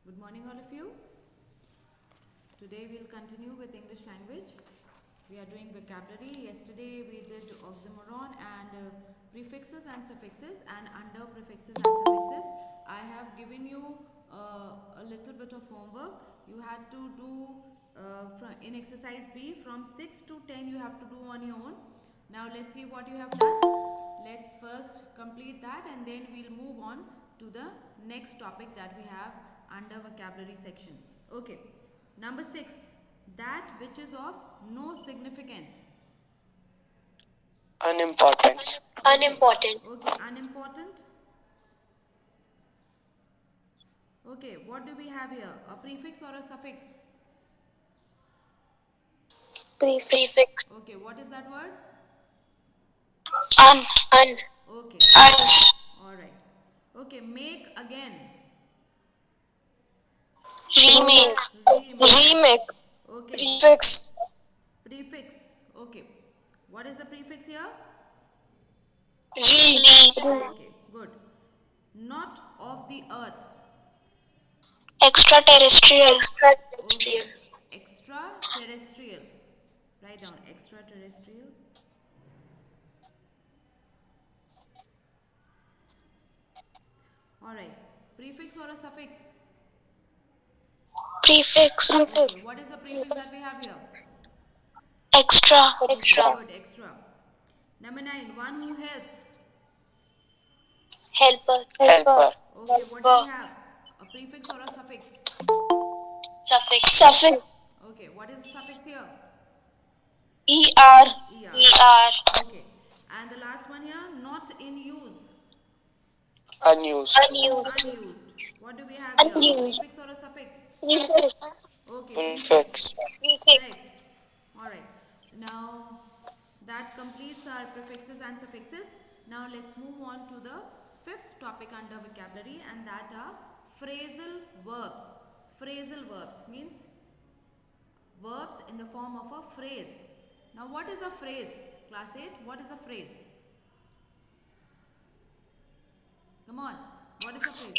Good morning, all of you. Today we'll continue with English language. We are doing vocabulary. Yesterday we did oxymoron and prefixes and suffixes, and under prefixes and suffixes, I have given you a little bit of homework. You had to do in exercise B from 6 to 10, you have to do on your own. Now let's see what you have done. Let's first complete that and then we'll move on to the next topic that we have under vocabulary section. Okay. Number 6. That which is of no significance. Unimportant. Unimportant. Okay, unimportant. Okay, what do we have here? A prefix or a suffix? Prefix. Okay, what is that word? Un. Okay, Un. alright. Okay, make again. Remake. Remake. Okay, Prefix. prefix. Okay, what is the prefix here? Okay, good. Not of the earth. Extraterrestrial. Okay, extraterrestrial. Write down extraterrestrial. Alright, prefix or a suffix? Prefix. Okay, what is the prefix that we have here? Extra. Good, extra. Number 9, one who helps. Helper. Helper. Okay, what do we have? A prefix or a suffix? Suffix. Okay, what is the suffix here? ER. ER. ER. Okay, and the last one here, not in use. Unused. Unused. What do we have here? A prefix or a suffix? Prefix. Okay, Prefix. Correct. Alright. Now that completes our prefixes and suffixes. Now let's move on to the fifth topic under vocabulary, and that are phrasal verbs. Phrasal verbs means verbs in the form of a phrase. Now what is a phrase? Class 8, what is a phrase? Come on. What is a phrase?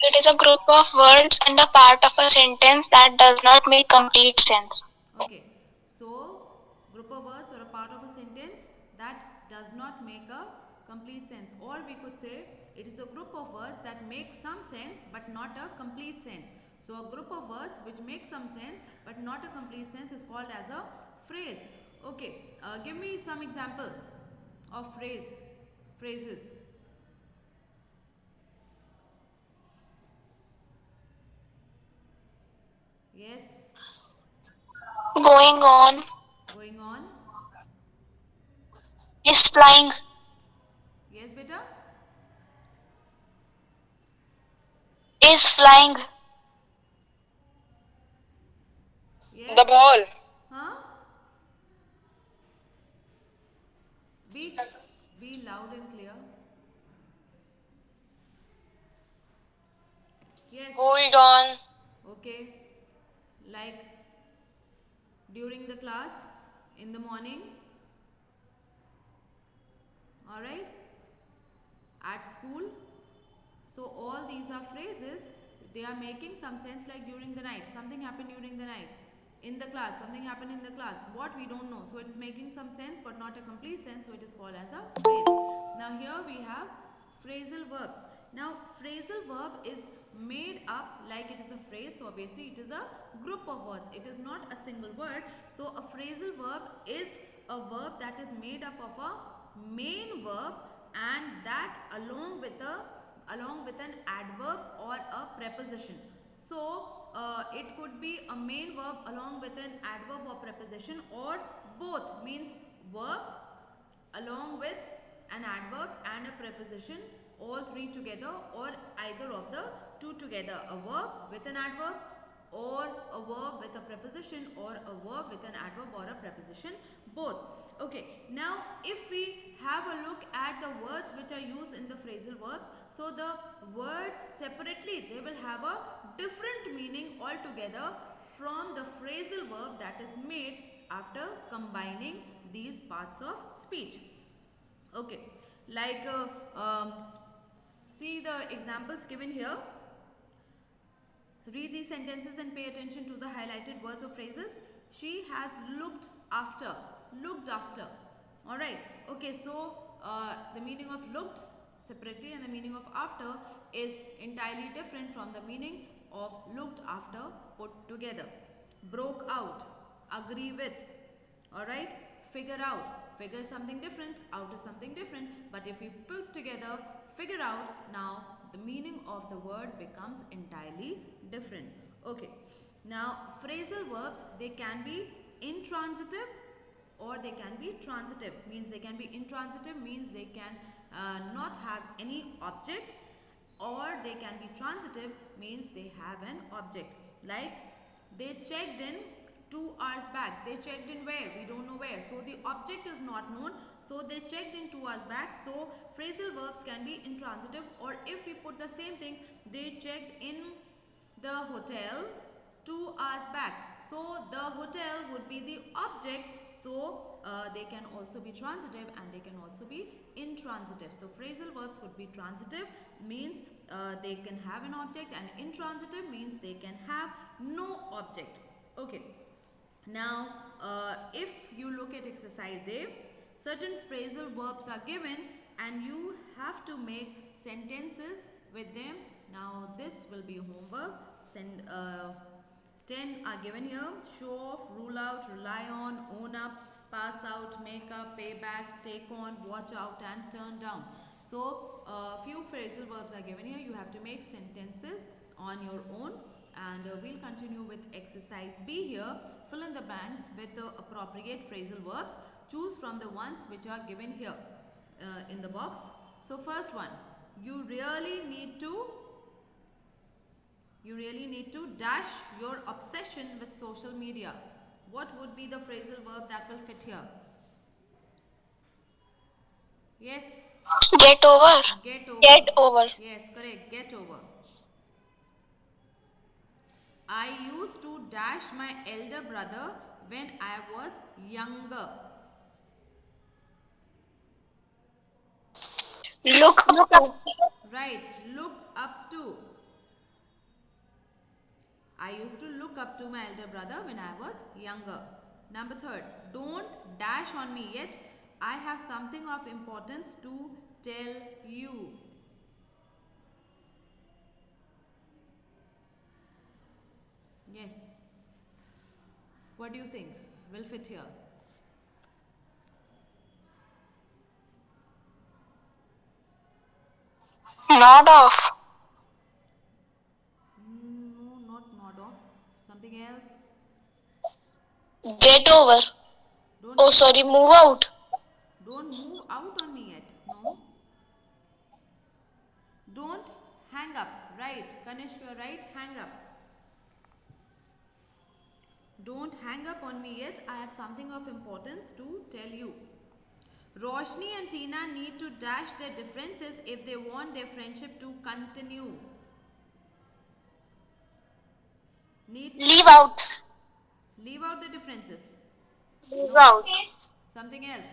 It is a group of words and a part of a sentence that does not make complete sense. Okay, so group of words or a part of a sentence that does not make a complete sense, or we could say it is a group of words that make some sense but not a complete sense. So a group of words which make some sense but not a complete sense is called as a phrase. Okay, give me some example of phrases. Yes, Going on. going on. Is flying. Yes, beta. Is flying. Yes. The ball. Huh? Be loud and clear. Yes. Hold on. Okay. Like during the class in the morning. Alright. At school. So all these are phrases. They are making some sense, like during the night. Something happened during the night. In the class. Something happened in the class. What we don't know. So it is making some sense but not a complete sense. So it is called as a phrase. Now here we have phrasal verbs. Now phrasal verb is made up like it is a phrase. So obviously it is a group of words. It is not a single word. So a phrasal verb is a verb that is made up of a main verb, and that along with an adverb or a preposition. So it could be a main verb along with an adverb or preposition, or both, means verb along with an adverb and a preposition, all three together, or either of the two together. A verb with an adverb, or a verb with a preposition, or a verb with an adverb or a preposition, both. Okay, now if we have a look at the words which are used in the phrasal verbs, so the words separately, they will have a different meaning altogether from the phrasal verb that is made after combining these parts of speech. Okay, like see the examples given here. Read these sentences and pay attention to the highlighted words or phrases. She has looked after. Looked after. Alright. Okay, so the meaning of looked separately and the meaning of after is entirely different from the meaning of looked after put together. Broke out. Agree with. Alright. Figure out. Figure is something different. Out is something different. But if we put together figure out, now the meaning of the word becomes entirely different. Okay. Now phrasal verbs, they can be intransitive or they can be transitive. Means they can be intransitive, means they can not have any object, or they can be transitive, means they have an object. Like they checked in 2 hours back. They checked in where? We don't know where. So the object is not known. So they checked in 2 hours back. So phrasal verbs can be intransitive, or if we put the same thing, they checked in the hotel 2 hours back. So the hotel would be the object. So they can also be transitive and they can also be intransitive. So phrasal verbs could be transitive, means they can have an object, and intransitive means they can have no object. Okay. Now if you look at exercise A, certain phrasal verbs are given and you have to make sentences with them. Now this will be homework. 10 are given here. Show off, rule out, rely on, own up, pass out, make up, pay back, take on, watch out and turn down. So few phrasal verbs are given here. You have to make sentences on your own, and we'll continue with exercise B here. Fill in the blanks with the appropriate phrasal verbs. Choose from the ones which are given here in the box. So first one, you really need to dash your obsession with social media. What would be the phrasal verb that will fit here? Yes. Get over. Get over. Get over. Yes, correct. Get over. I used to dash my elder brother when I was younger. Look up. Right. Look up to. I used to look up to my elder brother when I was younger. Number 3. Don't dash on me yet. I have something of importance to tell you. Yes. What do you think will fit here? Nod off. No, not nod off. Something else. Get over. Don't Oh, sorry, move out. Don't move out on me yet. No. Don't hang up. Right. Kanish, you are right. Hang up. Don't hang up on me yet. I have something of importance to tell you. Roshni and Tina need to dash their differences if they want their friendship to continue. Leave out. Leave out the differences. Leave out. Something else.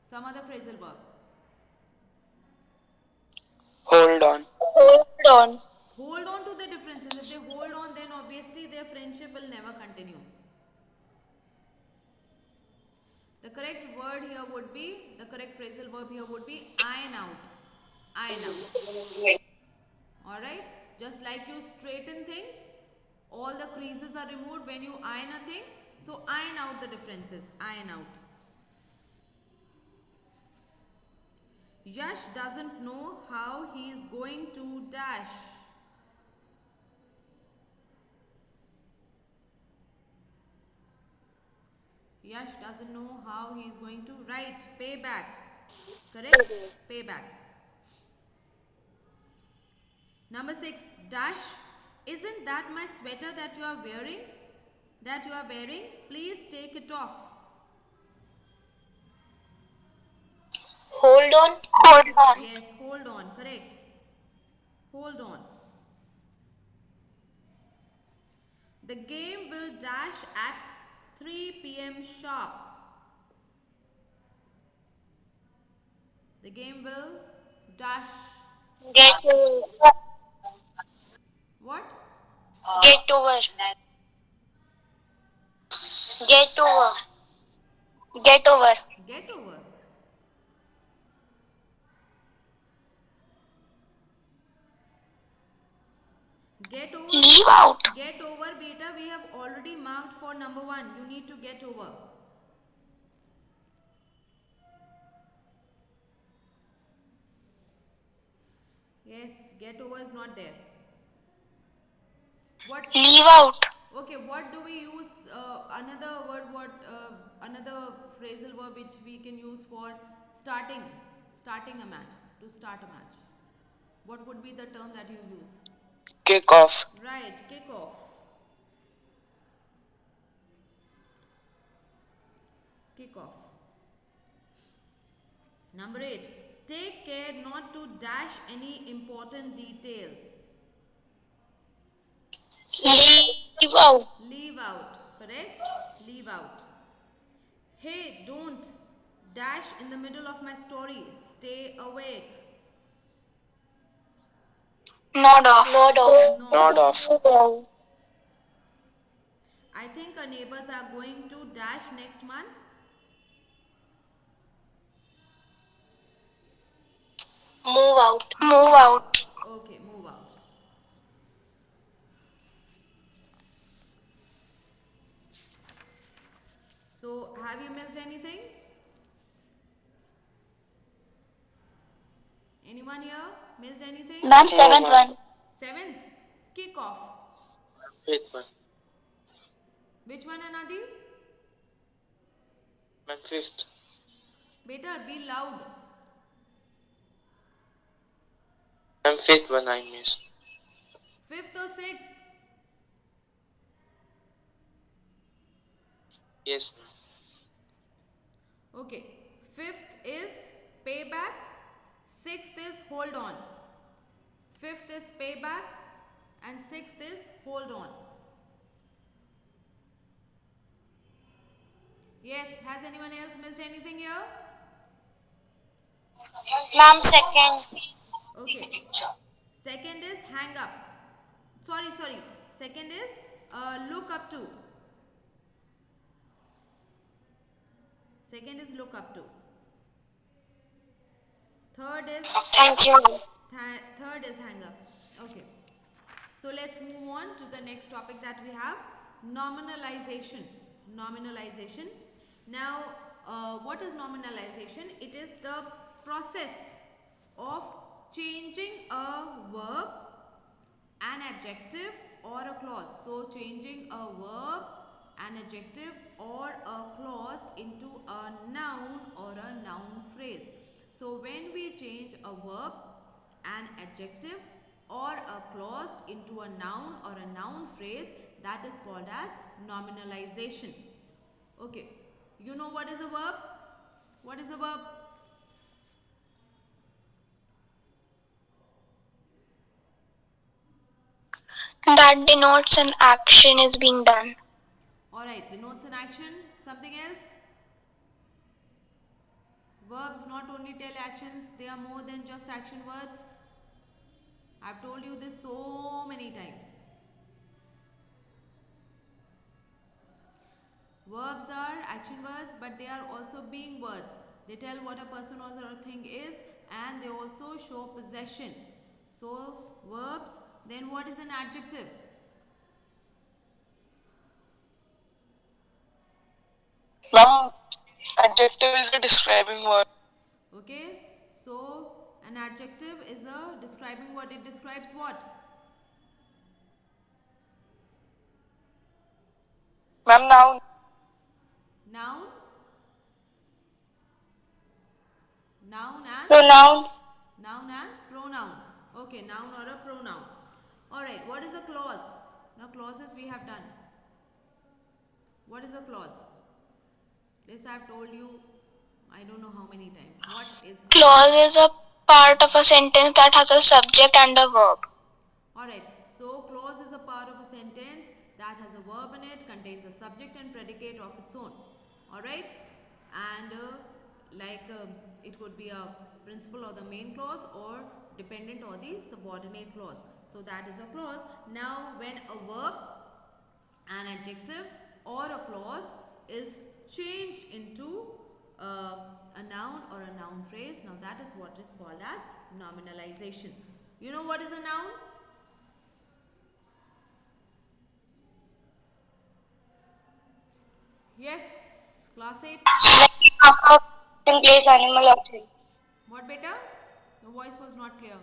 Some other phrasal verb. Hold on. Hold on. Hold on to the differences. If they hold on, then obviously their friendship will never continue. The correct word here would be, the correct phrasal verb here would be iron out. Iron out. Alright? Just like you straighten things, all the creases are removed when you iron a thing. So iron out the differences. Iron out. Yash doesn't know how he is going to dash. Yash doesn't know how he is going to write. Pay back. Correct? Pay back. Number 6. Dash. Isn't that my sweater that you are wearing? Please take it off. Hold on. Hold on. Yes, hold on. Correct. Hold on. The game will dash at 3 p.m. sharp. The game will dash. Get What? Get over. Leave out. Get over, beta, we have already marked for number 1. You need to get over. Yes, get over is not there. What? Leave out. Okay, what do we use? Another word, another phrasal verb which we can use for starting a match, to start a match. What would be the term that you use? Kick off. Right, kick off. Kick off. Number 8. Take care not to dash any important details. Leave out. Leave out, correct? Leave out. Hey, don't dash in the middle of my story. Stay awake. Nod off. Nod off. No. Nod off. I think our neighbors are going to dash next month. Move out. Move out. Okay, move out. So, have you missed anything? Anyone here missed anything? Ma'am, 7th one. 7th, kick off. 5th one. Which one, Anadi? Ma'am, 5th. Beta, be loud. Ma'am, 5th one I missed. 5th or 6th? Yes, ma'am. Okay. 5th is payback. 6th is hold on. 5th is payback. And 6th is hold on. Yes, has anyone else missed anything here? Ma'am, second. Okay. Second is hang up. Sorry. Second is look up to. Second is look up to. Third is Thank you. third is hang up. Okay. So let's move on to the next topic that we have, nominalization. Nominalization. Now, what is nominalization? It is the process of changing a verb, an adjective or a clause. So changing a verb, an adjective or a clause into a noun or a noun phrase. So when we change a verb, an adjective or a clause into a noun or a noun phrase, that is called as nominalization. Okay, you know what is a verb? What is a verb? That denotes an action is being done. Alright, denotes an action. Something else? Verbs not only tell actions, they are more than just action words. I've told you this so many times. Verbs are action words, but they are also being words. They tell what a person or a thing is, and they also show possession. So, verbs. Then what is an adjective? Ma'am, adjective is a describing word. Okay, so an adjective is a describing word. It describes what? Ma'am, noun. Noun. Noun and Pronoun. noun and pronoun. Okay, noun or a pronoun. Alright, what is a clause? Now clauses we have done. What is a clause? This I have told you I don't know how many times. What is a Clause is a part of a sentence that has a subject and a verb. Alright, so clause is a part of a sentence that has a verb in it, contains a subject and predicate of its own. Alright, and it could be a principal or the main clause, or dependent or the subordinate clause. So that is a clause. Now when a verb, an adjective or a clause is changed into a noun or a noun phrase, now that is what is called as nominalization. You know what is a noun? Yes, class 8. Name of a person, place, animal, or thing. What beta? Your voice was not clear.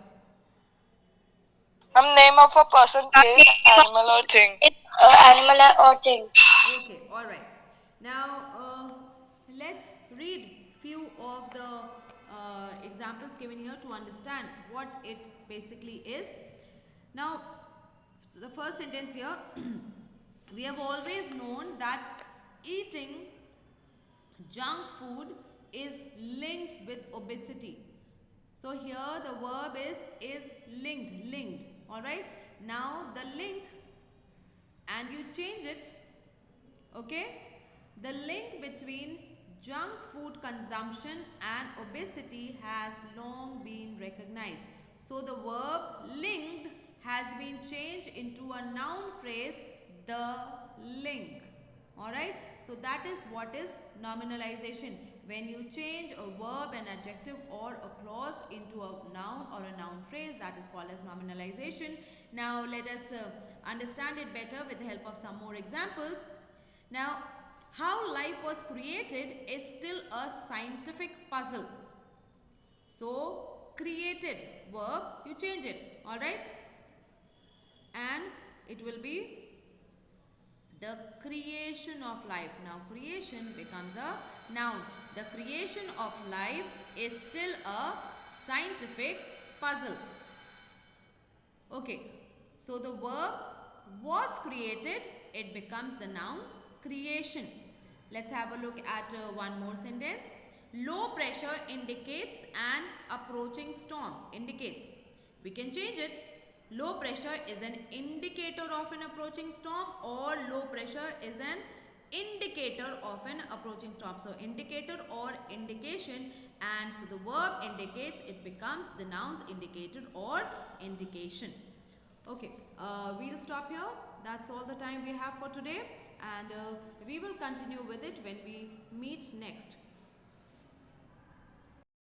Name of a person, place, animal, or thing. Animal or thing. Okay, all right. Now let's read few of the examples given here to understand what it basically is. Now, the first sentence here, we have always known that eating junk food is linked with obesity. So here the verb is linked, all right. Now the link, and you change it, okay. The link between junk food consumption and obesity has long been recognized. So the verb linked has been changed into a noun phrase, the link. Alright, so that is what is nominalization. When you change a verb, an adjective, or a clause into a noun or a noun phrase, that is called as nominalization. Now let us understand it better with the help of some more examples. Now, how life was created is still a scientific puzzle. So, created verb, you change it, alright? And it will be the creation of life. Now, creation becomes a noun. The creation of life is still a scientific puzzle. Okay, so the verb was created, it becomes the noun creation. Let's have a look at one more sentence. Low pressure indicates an approaching storm. Indicates. We can change it. Low pressure is an indicator of an approaching storm, or low pressure is an indicator of an approaching storm. So indicator or indication, and so the verb indicates, it becomes the nouns indicator or indication. Okay, we'll stop here. That's all the time we have for today, and we will continue with it when we meet next.